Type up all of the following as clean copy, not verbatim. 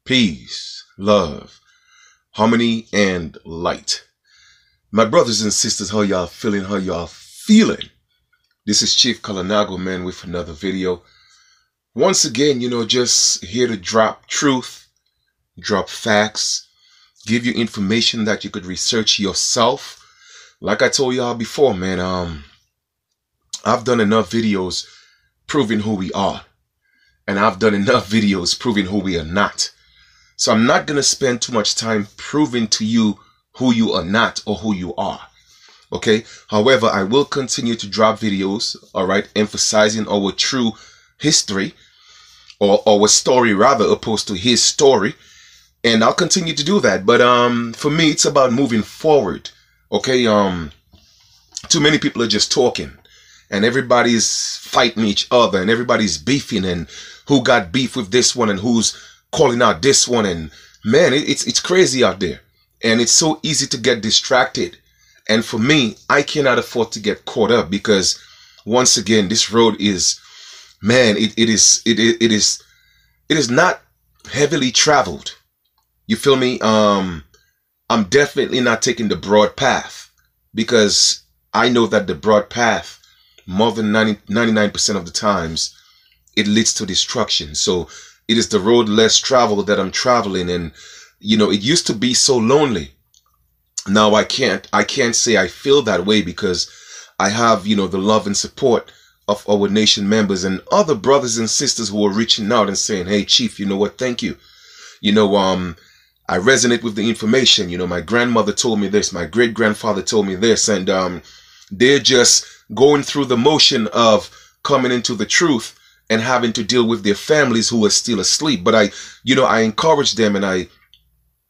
Peace, love, harmony, and light. My brothers and sisters, how y'all feeling? How y'all feeling? This is Chief Kalanago, man, with another video. Once again, just here to drop truth, drop facts, give you information that you could research yourself. Like I told y'all before, man, I've done enough videos proving who we are. And I've done enough videos proving who we are not. So I'm not going to spend too much time proving to you who you are not or who you are. Okay. However, I will continue to drop videos, all right, emphasizing our true history or our story rather, opposed to his story. And I'll continue to do that. But for me, it's about moving forward. Okay. Too many people are just talking and everybody's fighting each other and everybody's beefing and who got beef with this one and who's calling out this one, and man, it's crazy out there, and it's so easy to get distracted. And for me, I cannot afford to get caught up because once again, this road is, man, it is not heavily traveled. You feel me? I'm definitely not taking the broad path because I know that the broad path, more than 99% of the times, it leads to destruction. So it is the road less traveled that I'm traveling. And, it used to be so lonely. Now I can't say I feel that way because I have, the love and support of our nation members and other brothers and sisters who are reaching out and saying, hey, Chief, you know what? Thank you. I resonate with the information. My grandmother told me this. My great grandfather told me this. And they're just going through the motion of coming into the truth and having to deal with their families who are still asleep. But I encourage them, and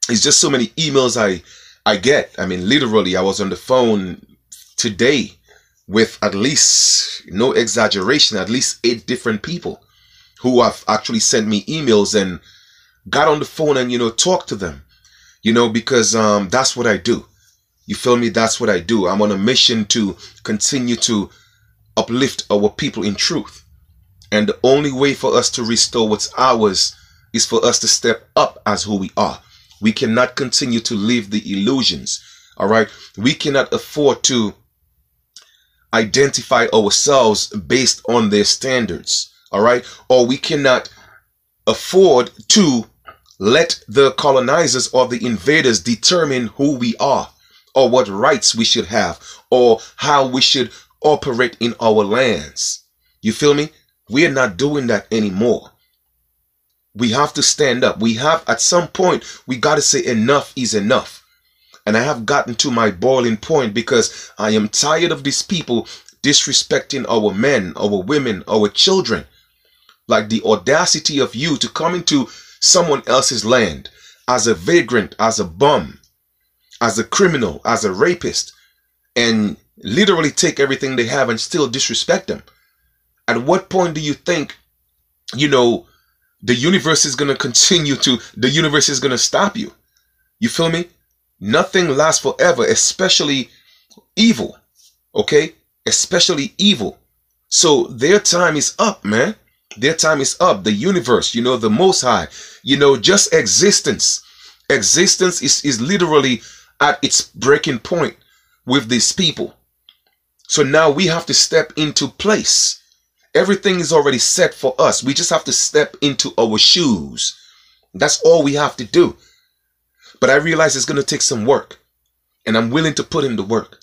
it's just so many emails I get. I mean, literally, I was on the phone today with at least, no exaggeration, at least 8 different people who have actually sent me emails and got on the phone and, talked to them, because that's what I do. You feel me? That's what I do. I'm on a mission to continue to uplift our people in truth. And the only way for us to restore what's ours is for us to step up as who we are. We cannot continue to live the illusions. All right. We cannot afford to identify ourselves based on their standards. All right. Or we cannot afford to let the colonizers or the invaders determine who we are or what rights we should have or how we should operate in our lands. You feel me? We are not doing that anymore. We have to stand up. At some point, we got to say enough is enough. And I have gotten to my boiling point because I am tired of these people disrespecting our men, our women, our children. Like the audacity of you to come into someone else's land as a vagrant, as a bum, as a criminal, as a rapist, and literally take everything they have and still disrespect them. At what point do you think, the universe is going to the universe is going to stop you? You feel me? Nothing lasts forever, especially evil. Okay? Especially evil. So their time is up, man. Their time is up. The universe, the Most High, just existence. Existence is literally at its breaking point with these people. So now we have to step into place. Everything is already set for us. We just have to step into our shoes. That's all we have to do. But I realize it's going to take some work. And I'm willing to put in the work.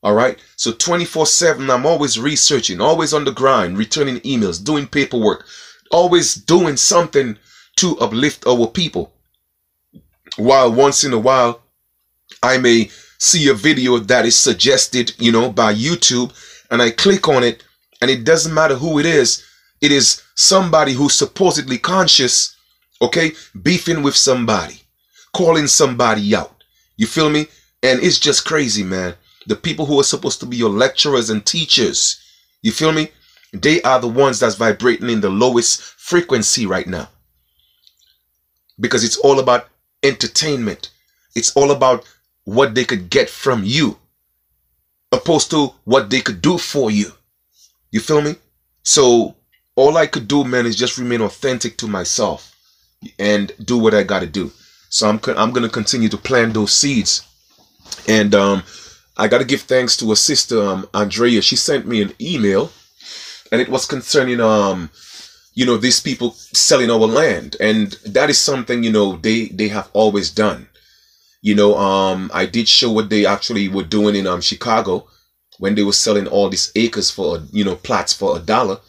All right. So 24/7, I'm always researching, always on the grind, returning emails, doing paperwork, always doing something to uplift our people. While once in a while, I may see a video that is suggested, by YouTube, and I click on it. And it doesn't matter who it is somebody who's supposedly conscious, okay, beefing with somebody, calling somebody out. You feel me? And it's just crazy, man. The people who are supposed to be your lecturers and teachers, you feel me? They are the ones that's vibrating in the lowest frequency right now. Because it's all about entertainment. It's all about what they could get from you, opposed to what they could do for you. You feel me? So all I could do, man, is just remain authentic to myself. and do what I got to do. So I'm going to continue to plant those seeds. And I got to give thanks to a sister, Andrea. She sent me an email, and it was concerning you know, these people selling our land, and that is something, you know, they have always done. You know, I did show what they actually were doing in Chicago when they were selling all these acres for, you know, plots for $1,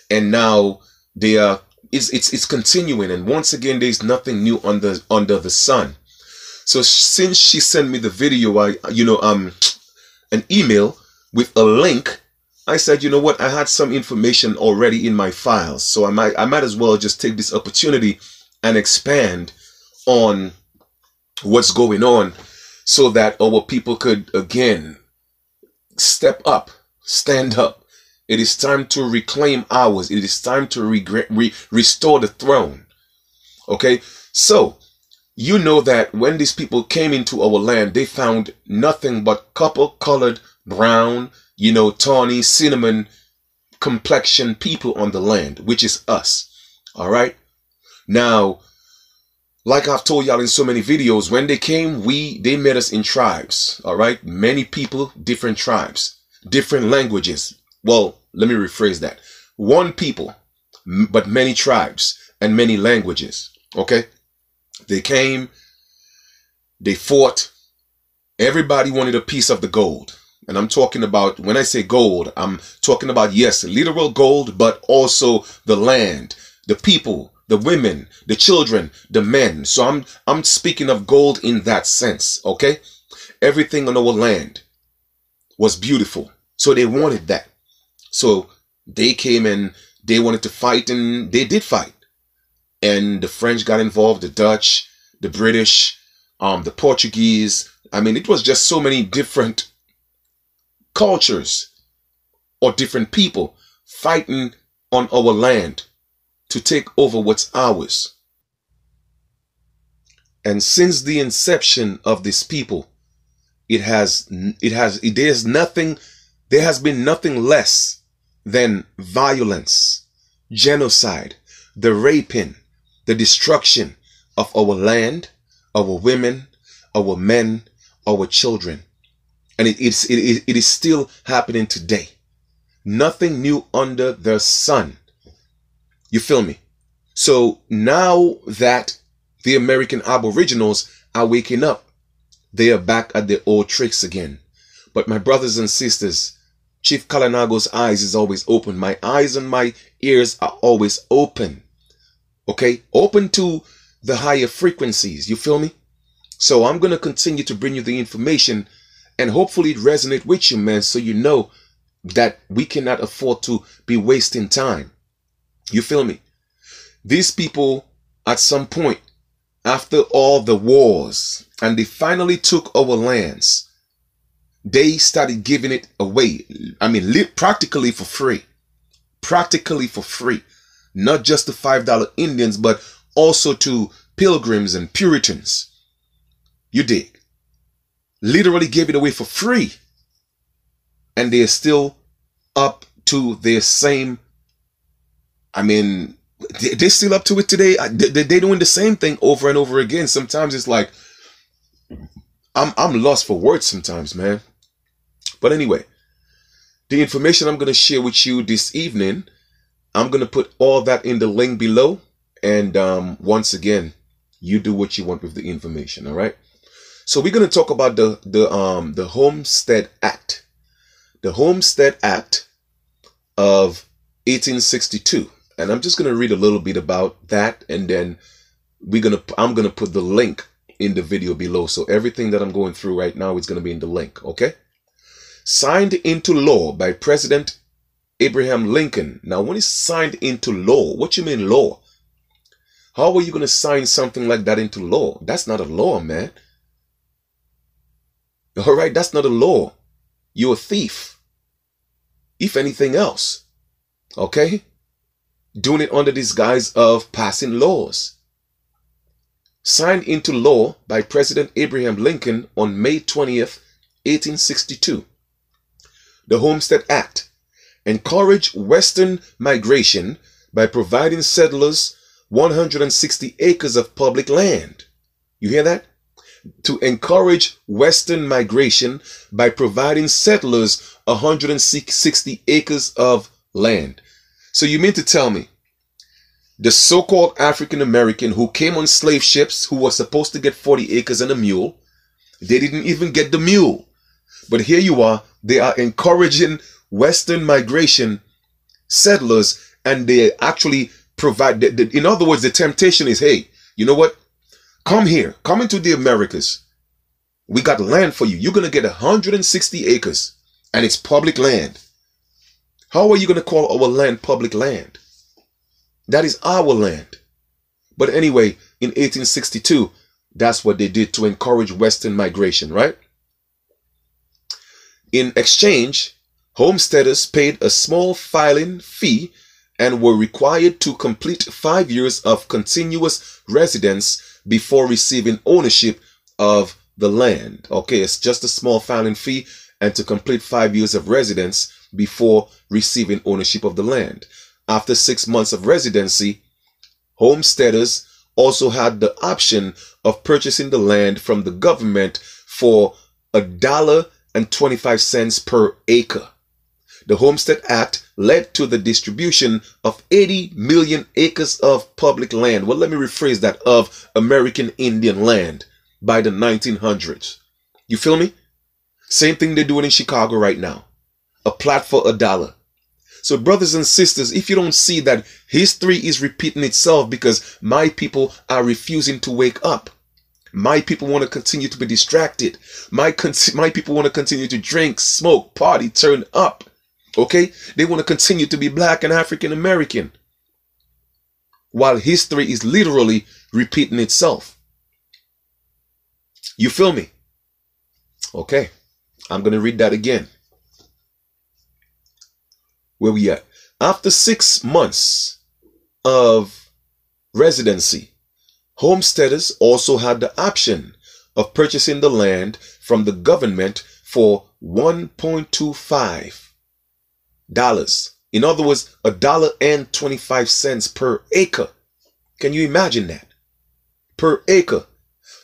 and now they are it's continuing. And once again, there's nothing new under the sun. So since she sent me the video, an email with a link, I said, you know what, I had some information already in my files, so I might as well just take this opportunity and expand on what's going on, so that our people could again step up, stand up. It is time to reclaim ours. It is time to restore the throne. Okay, so you know that when these people came into our land, they found nothing but copper-colored, brown, you know, tawny, cinnamon complexion people on the land, which is us. All right. Now, like I've told y'all in so many videos, when they came, they met us in tribes. All right. Many people, different tribes, different languages. Well, let me rephrase that. One people, but many tribes and many languages. Okay. They came, they fought. Everybody wanted a piece of the gold. And I'm talking about, when I say gold, I'm talking about, yes, literal gold, but also the land, the people, the women, the children, the men. So I'm speaking of gold in that sense, okay? Everything on our land was beautiful. So they wanted that. So they came and they wanted to fight, and they did fight. And the French got involved, the Dutch, the British, the Portuguese. I mean, it was just so many different cultures or different people fighting on our land to take over what's ours. And since the inception of this people, there has been nothing less than violence, genocide, the raping, the destruction of our land, our women, our men, our children. And it is still happening today. Nothing new under the sun. You feel me? So now that the American Aboriginals are waking up, they are back at their old tricks again. But my brothers and sisters, Chief Kalinago's eyes is always open. My eyes and my ears are always open. Okay? Open to the higher frequencies. You feel me? So I'm going to continue to bring you the information, and hopefully it resonates with you, man, so you know that we cannot afford to be wasting time. You feel me? These people, at some point, after all the wars, and they finally took our lands, they started giving it away. I mean, practically for free. Practically for free. Not just the $5 Indians, but also to pilgrims and Puritans. You dig? Literally gave it away for free. And they're still up to their same, I mean, they're still up to it today. They're doing the same thing over and over again. Sometimes it's like, I'm lost for words sometimes, man. But anyway, the information I'm going to share with you this evening, I'm going to put all that in the link below. And once again, you do what you want with the information, all right? So we're going to talk about the Homestead Act. The Homestead Act of 1862. And I'm just going to read a little bit about that, and then I'm going to put the link in the video below. So everything that I'm going through right now is going to be in the link, okay? Signed into law by President Abraham Lincoln. Now, when it's signed into law, what you mean law? How are you going to sign something like that into law? That's not a law, man. All right, that's not a law. You're a thief, if anything else. Okay? Doing it under this guise of passing laws. Signed into law by President Abraham Lincoln on May 20th, 1862. The Homestead Act encouraged Western migration by providing settlers 160 acres of public land. You hear that? To encourage Western migration by providing settlers 160 acres of land. So you mean to tell me the so-called African American who came on slave ships, who was supposed to get 40 acres and a mule, they didn't even get the mule. But here you are, they are encouraging Western migration settlers, and they actually provide, in other words, the temptation is, hey, you know what? Come here, come into the Americas. We got land for you. You're going to get 160 acres and it's public land. How are you going to call our land public land? That is our land. But anyway, in 1862, that's what they did to encourage Western migration, right? In exchange, homesteaders paid a small filing fee and were required to complete 5 years of continuous residence before receiving ownership of the land. Okay, it's just a small filing fee and to complete 5 years of residence before receiving ownership of the land. After 6 months of residency, homesteaders also had the option of purchasing the land from the government for $1.25 per acre. The Homestead Act led to the distribution of 80 million acres of public land. Well, let me rephrase that, of American Indian land by the 1900s. You feel me? Same thing they're doing in Chicago right now. A plot for $1. So brothers and sisters, if you don't see that history is repeating itself because my people are refusing to wake up. My people want to continue to be distracted. My people want to continue to drink, smoke, party, turn up. Okay? They want to continue to be black and African American. While history is literally repeating itself. You feel me? Okay. I'm going to read that again. Where we at? After 6 months of residency, homesteaders also had the option of purchasing the land from the government for $1.25. In other words, $1.25 per acre. Can you imagine that? Per acre.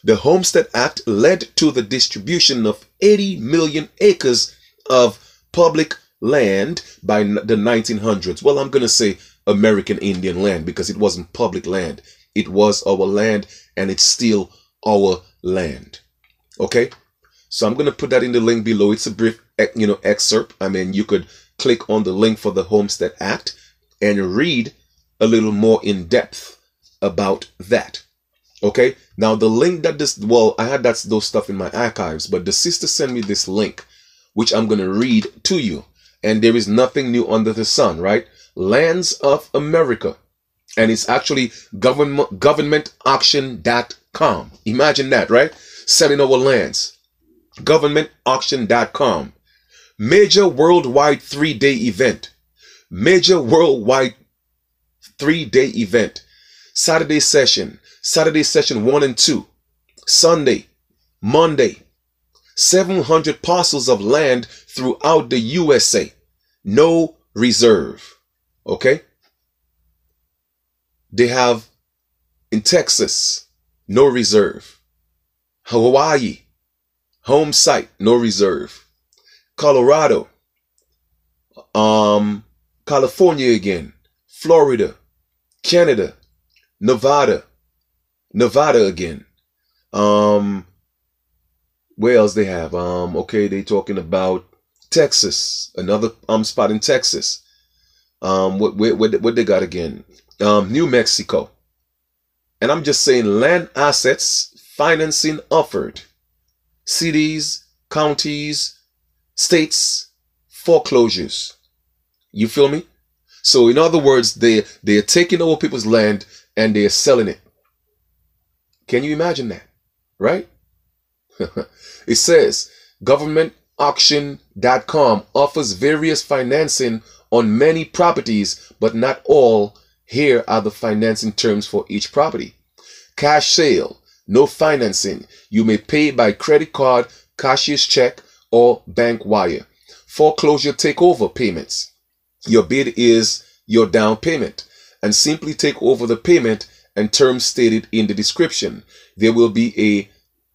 The Homestead Act led to the distribution of 80 million acres of public land by the 1900s. Well, I'm going to say American Indian land because it wasn't public land. It was our land and it's still our land. Okay? So I'm going to put that in the link below. It's a brief, excerpt. I mean, you could click on the link for the Homestead Act and read a little more in depth about that. Okay? Now, the link that I had those stuff in my archives, but the sister sent me this link, which I'm going to read to you. And there is nothing new under the sun, right? Lands of America. And it's actually governmentauction.com. Imagine that, right? Selling our lands. Governmentauction.com. Major worldwide 3-day event. Major worldwide 3-day event. Saturday session 1 and 2. Sunday, Monday. 700 parcels of land throughout the USA. No reserve. Okay? They have in Texas, no reserve. Hawaii, home site, no reserve. Colorado, California again, Florida, Canada, Nevada again. Where else they have? Okay, they talking about Texas, another spot in Texas. What they got again? New Mexico. And I'm just saying land assets, financing offered. Cities, counties, states, foreclosures. You feel me? So in other words, they're taking over people's land and they're selling it. Can you imagine that? Right? It says governmentauction.com offers various financing on many properties, but not all. Here are the financing terms for each property. Cash sale, no financing. You may pay by credit card, cashier's check, or bank wire. Foreclosure takeover payments. Your bid is your down payment, and simply take over the payment and terms stated in the description. There will be a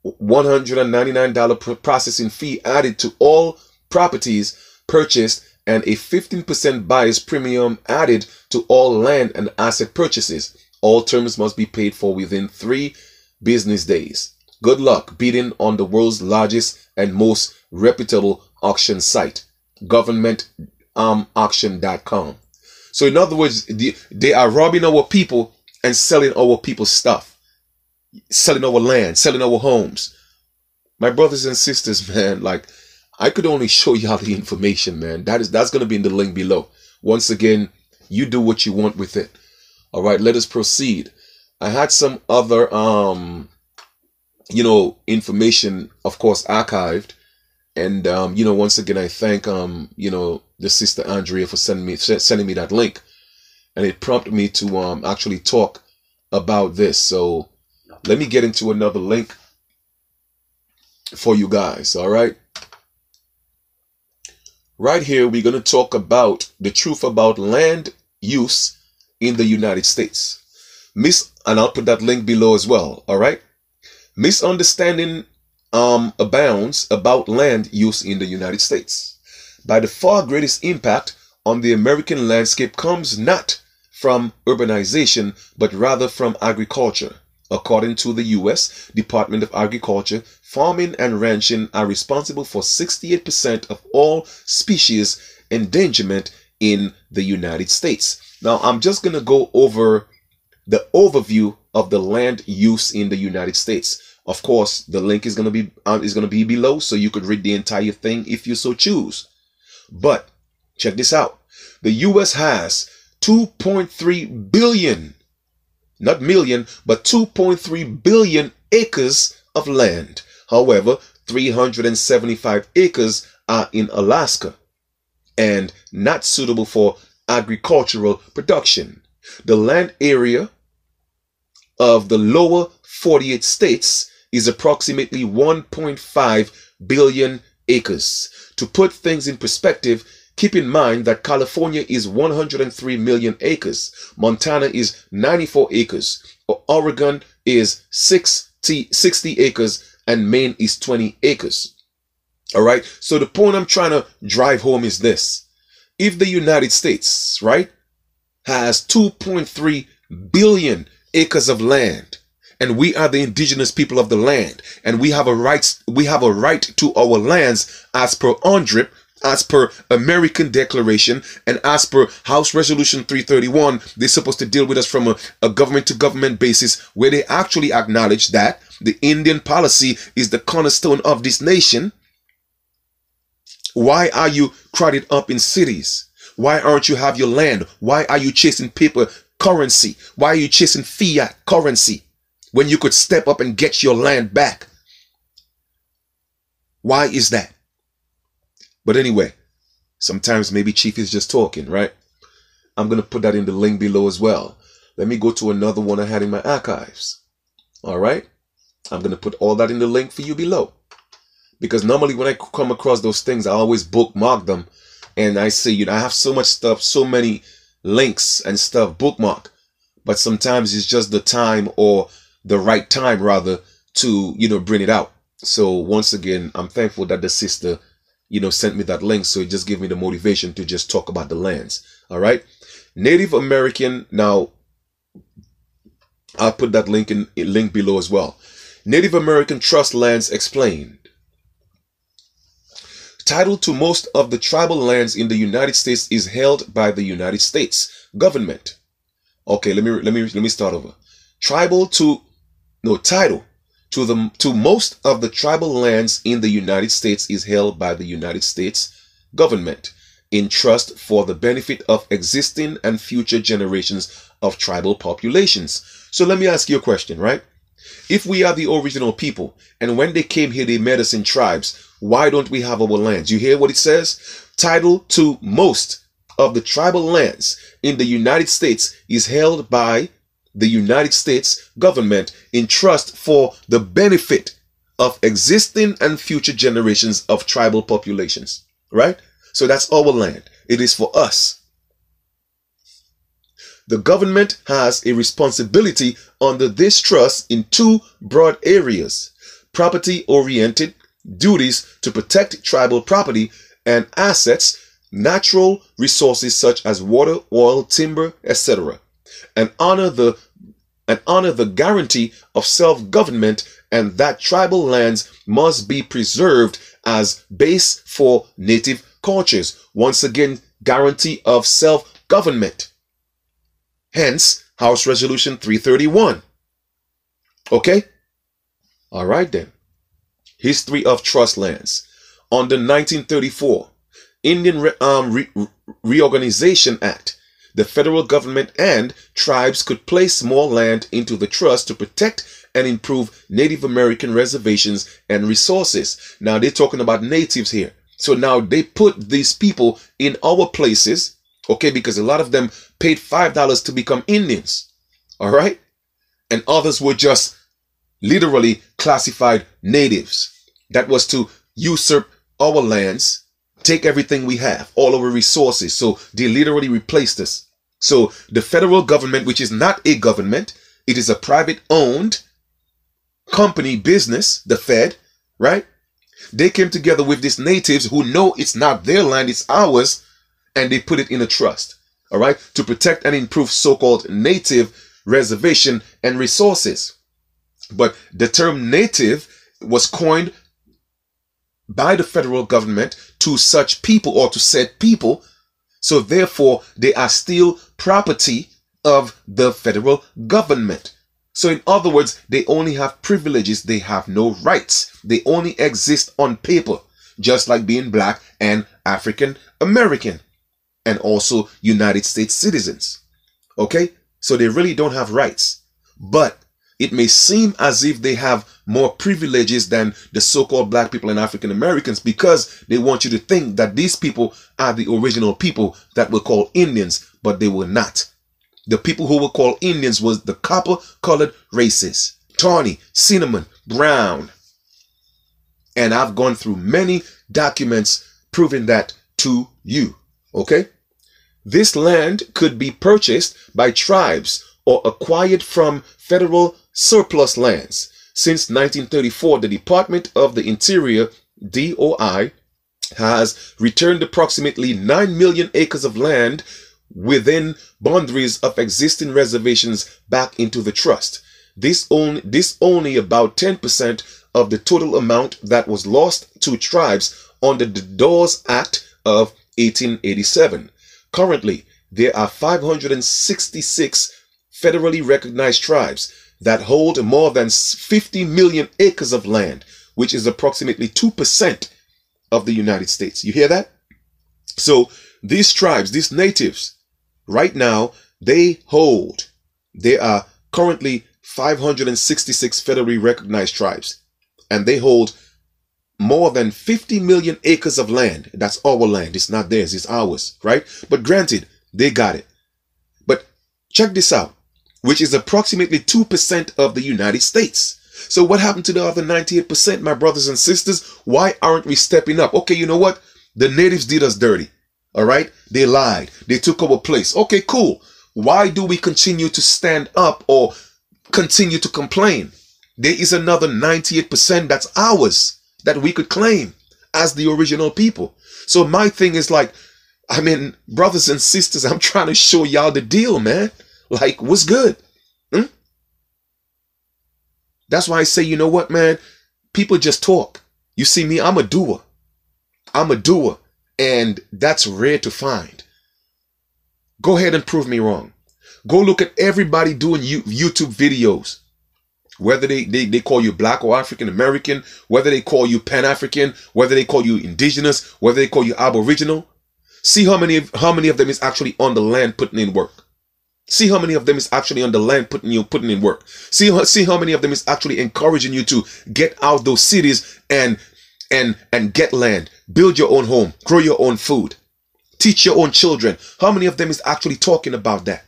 $199 processing fee added to all properties purchased and a 15% buyer's premium added to all land and asset purchases. All terms must be paid for within 3 business days. Good luck bidding on the world's largest and most reputable auction site, governmentauction.com. So in other words, they are robbing our people and selling our people's stuff, selling our land, selling our homes. My brothers and sisters, man, like, I could only show y'all the information, man. That's going to be in the link below. Once again, you do what you want with it. All right, let us proceed. I had some other, information, of course, archived. And, once again, I thank, the sister Andrea for sending me that link. And it prompted me to actually talk about this. So let me get into another link for you guys. All right. Right here, we're going to talk about the truth about land use in the United States. And I'll put that link below as well. All right. Misunderstanding abounds about land use in the United States. By the far greatest impact on the American landscape comes not from urbanization, but rather from agriculture. According to the U.S. Department of Agriculture, farming and ranching are responsible for 68% of all species endangerment in the United States. Now, I'm just going to go over the overview of the land use in the United States. Of course, the link is going to be below, so you could read the entire thing if you so choose. But check this out. The U.S. has 2.3 billion, not million, but 2.3 billion acres of land. However, 375 acres are in Alaska and not suitable for agricultural production. The land area of the lower 48 states is approximately 1.5 billion acres. To put things in perspective, keep in mind that California is 103 million acres, Montana is 94 acres, Oregon is 60 acres, and Maine is 20 acres. All right. So the point I'm trying to drive home is this. If the United States, right, has 2.3 billion acres of land, and we are the indigenous people of the land, and we have a right to our lands as per UNDRIP, as per American Declaration, and as per House Resolution 331, they're supposed to deal with us from a government-to-government basis, where they actually acknowledge that the Indian policy is the cornerstone of this nation. Why are you crowded up in cities? Why aren't you have your land? Why are you chasing paper currency? Why are you chasing fiat currency when you could step up and get your land back? Why is that? But anyway, sometimes maybe Chief is just talking, right? I'm going to put that in the link below as well. Let me go to another one I had in my archives. All right. I'm going to put all that in the link for you below. Because normally when I come across those things, I always bookmark them. And I say, I have so much stuff, so many links and stuff bookmark. But sometimes it's just the time, or the right time rather, to, bring it out. So once again, I'm thankful that the sister, sent me that link. So it just gave me the motivation to just talk about the lands. All right. Native American. Now, I'll put that link below as well. Native American trust lands explained. Title to most of the tribal lands in the United States is held by the United States government. Okay, let me start over. Title to most of the tribal lands in the United States is held by the United States government in trust for the benefit of existing and future generations of tribal populations. So let me ask you a question, right? If we are the original people, and when they came here, they made us in tribes, why don't we have our lands? You hear what it says? Title to most of the tribal lands in the United States is held by the United States government in trust for the benefit of existing and future generations of tribal populations, right? So that's our land. It is for us. The government has a responsibility under this trust in two broad areas: property-oriented duties to protect tribal property and assets, natural resources such as water, oil, timber, etc., and honor the guarantee of self-government, and that tribal lands must be preserved as base for native cultures. Once again, guarantee of self-government. Hence, House Resolution 331. Okay? All right then. History of trust lands. Under 1934 Indian Reorganization Act, the federal government and tribes could place more land into the trust to protect and improve Native American reservations and resources. Now they're talking about natives here. So now they put these people in our places, okay, because a lot of them paid $5 to become Indians, all right? And others were just literally classified natives. That was to usurp our lands, take everything we have, all our resources. So they literally replaced us. So the federal government, which is not a government, it is a private owned company business, the Fed, right? They came together with these natives who know it's not their land, it's ours, and they put it in a trust, all right, to protect and improve so-called native reservation and resources. But the term native was coined by the federal government to such people or to said people. So therefore, they are still property of the federal government. So in other words, they only have privileges. They have no rights. They only exist on paper, just like being black and African American and also United States citizens. Okay, so they really don't have rights, but it may seem as if they have more privileges than the so-called black people and African Americans, because they want you to think that these people are the original people that were called Indians, but they were not. The people who were called Indians was the copper-colored races: tawny, cinnamon, brown. And I've gone through many documents proving that to you. Okay? This land could be purchased by tribes or acquired from federal surplus lands. Since 1934, the Department of the Interior, DOI, has returned approximately 9 million acres of land within boundaries of existing reservations back into the trust. This only about 10% of the total amount that was lost to tribes under the Dawes Act of 1887. Currently, there are 566 federally recognized tribes that hold more than 50 million acres of land, which is approximately 2% of the United States. You hear that? So these tribes, these natives, right now, there are currently 566 federally recognized tribes, and they hold more than 50 million acres of land. That's our land. It's not theirs. It's ours, right? But granted, they got it. But check this out, which is approximately 2% of the United States. So what happened to the other 98%, my brothers and sisters? Why aren't we stepping up? Okay, you know what? The natives did us dirty. All right? They lied. They took our place. Okay, cool. Why do we continue to stand up or continue to complain? There is another 98% that's ours that we could claim as the original people. So my thing is like, I mean, brothers and sisters, I'm trying to show y'all the deal, man. Like, what's good? That's why I say, you know what, man? People just talk. You see me, I'm a doer. I'm a doer. And that's rare to find. Go ahead and prove me wrong. Go look at everybody doing YouTube videos. Whether they call you black or African American, whether they call you Pan-African, whether they call you indigenous, whether they call you Aboriginal. See how many of them is actually on the land putting in work. See how many of them is actually on the land putting in work. See how many of them is actually encouraging you to get out those cities and get land, build your own home, grow your own food, teach your own children. How many of them is actually talking about that?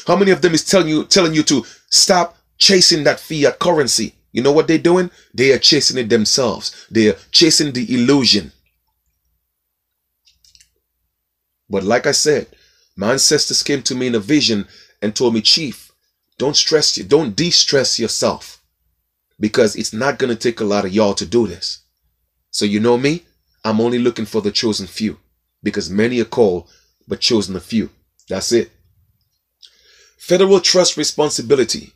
How many of them is telling you to stop chasing that fiat currency? You know what they're doing? They are chasing it themselves. They are chasing the illusion. But like I said, My ancestors came to me in a vision and told me, Chief, don't de-stress yourself, because it's not going to take a lot of y'all to do this. So you know me, I'm only looking for the chosen few, because many are called, but chosen a few. That's it. Federal trust responsibility.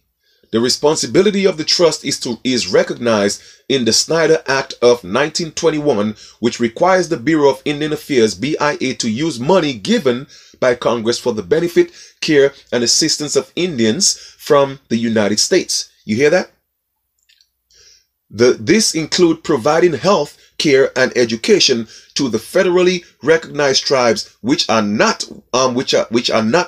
The responsibility of the trust is recognized in the Snyder Act of 1921, which requires the Bureau of Indian Affairs, BIA, to use money given by Congress for the benefit, care, and assistance of Indians from the United States. You hear that? This include providing health care and education to the federally recognized tribes which are not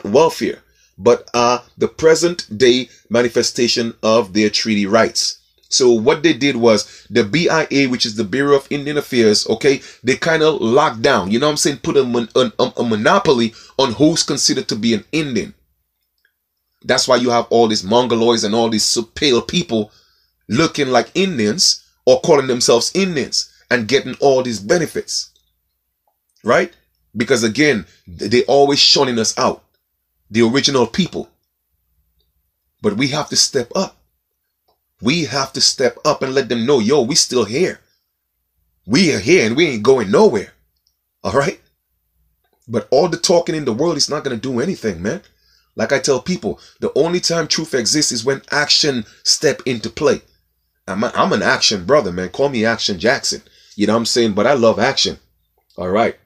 welfare, but are the present day manifestation of their treaty rights. So what they did was the BIA, which is the Bureau of Indian Affairs, okay, they kind of locked down, you know what I'm saying, put a monopoly on who's considered to be an Indian. That's why you have all these Mongoloids and all these pale people looking like Indians or calling themselves Indians and getting all these benefits, right? Because again, they always shunning us out, the original people. But we have to step up. We have to step up and let them know, yo, we still here. We are here and we ain't going nowhere. All right? But all the talking in the world is not going to do anything, man. Like I tell people, the only time truth exists is when action step into play. I'm an action brother, man. Call me Action Jackson. You know what I'm saying? But I love action. All right.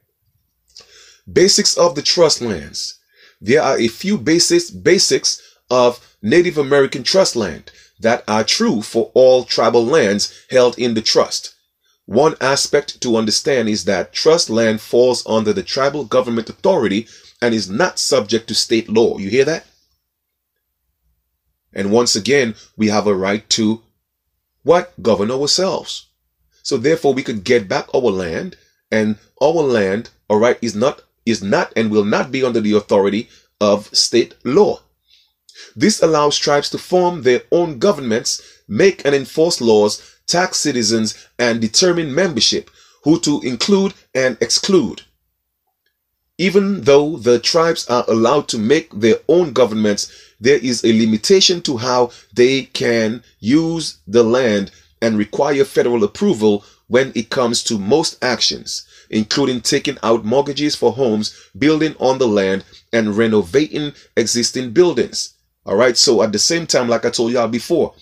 Basics of the trust lands. There are a few basics of Native American trust land that are true for all tribal lands held in the trust. One aspect to understand is that trust land falls under the tribal government authority and is not subject to state law. You hear that? And once again, we have a right to what? Govern ourselves. So therefore we could get back our land, and our land, all right, is not and will not be under the authority of state law. This allows tribes to form their own governments, make and enforce laws, tax citizens, and determine membership, who to include and exclude. Even though the tribes are allowed to make their own governments, there is a limitation to how they can use the land and require federal approval when it comes to most actions, including taking out mortgages for homes, building on the land, and renovating existing buildings. All right. So at the same time, like I told y'all before,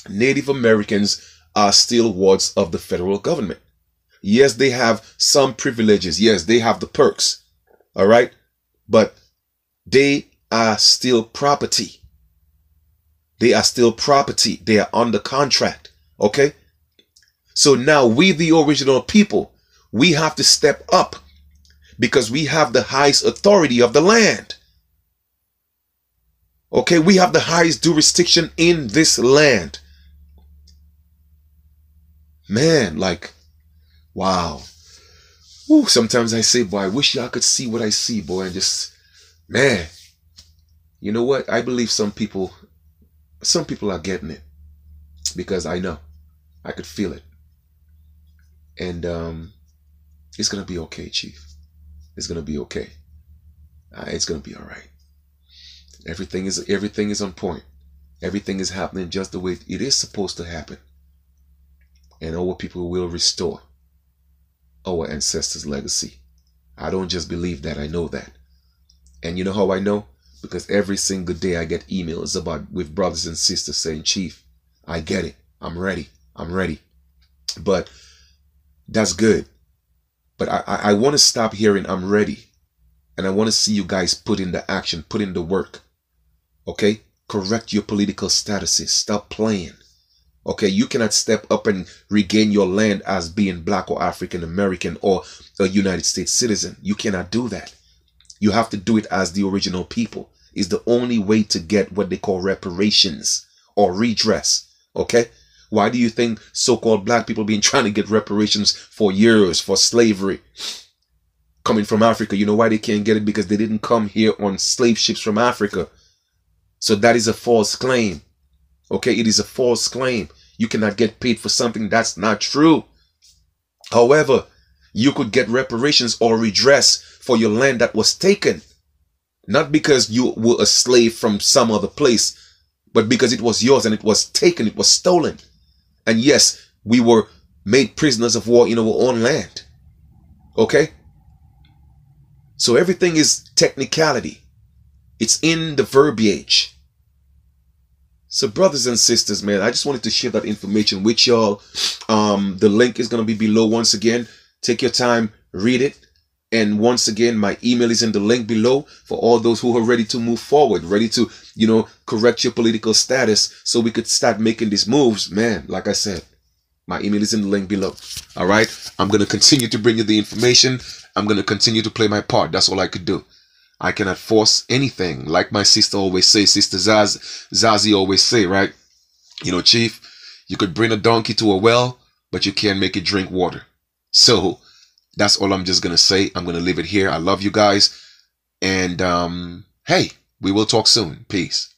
Native Americans are still wards of the federal government. Yes, they have some privileges. Yes, they have the perks. All right. But they are still property. They are still property. They are under contract. Okay. So now we, the original people, we have to step up because we have the highest authority of the land. Okay, we have the highest jurisdiction in this land. Man, like, wow. Ooh, sometimes I say, boy, I wish y'all could see what I see, boy, and just, man. You know what? I believe some people are getting it because I know. I could feel it. And it's going to be okay, Chief. It's going to be okay. It's going to be all right. Everything is on point. Everything is happening just the way it is supposed to happen. And our people will restore our ancestors' legacy. I don't just believe that, I know that. And you know how I know? Because every single day I get emails with brothers and sisters saying, Chief, I get it. I'm ready. I'm ready. But that's good. But I want to stop hearing I'm ready. And I want to see you guys put in the action, put in the work. Okay? Correct your political statuses. Stop playing. Okay? You cannot step up and regain your land as being black or African American or a United States citizen. You cannot do that. You have to do it as the original people. It's the only way to get what they call reparations or redress. Okay? Why do you think so-called black people been trying to get reparations for years for slavery? Coming from Africa, you know why they can't get it? Because they didn't come here on slave ships from Africa. So that is a false claim. Okay, it is a false claim. You cannot get paid for something that's not true. However, you could get reparations or redress for your land that was taken. Not because you were a slave from some other place, but because it was yours and it was taken, it was stolen. And yes, we were made prisoners of war in our own land. Okay? So everything is technicality. It's in the verbiage. So brothers and sisters, man, I just wanted to share that information with y'all. The link is going to be below once again. Take your time, read it. And once again, my email is in the link below for all those who are ready to move forward, ready to, correct your political status so we could start making these moves. Man, like I said, my email is in the link below. All right. I'm going to continue to bring you the information. I'm going to continue to play my part. That's all I could do. I cannot force anything. Like my sister always say, Sister Zazie always say, right? Chief, you could bring a donkey to a well, but you can't make it drink water. So that's all I'm just going to say. I'm going to leave it here. I love you guys. And hey, we will talk soon. Peace.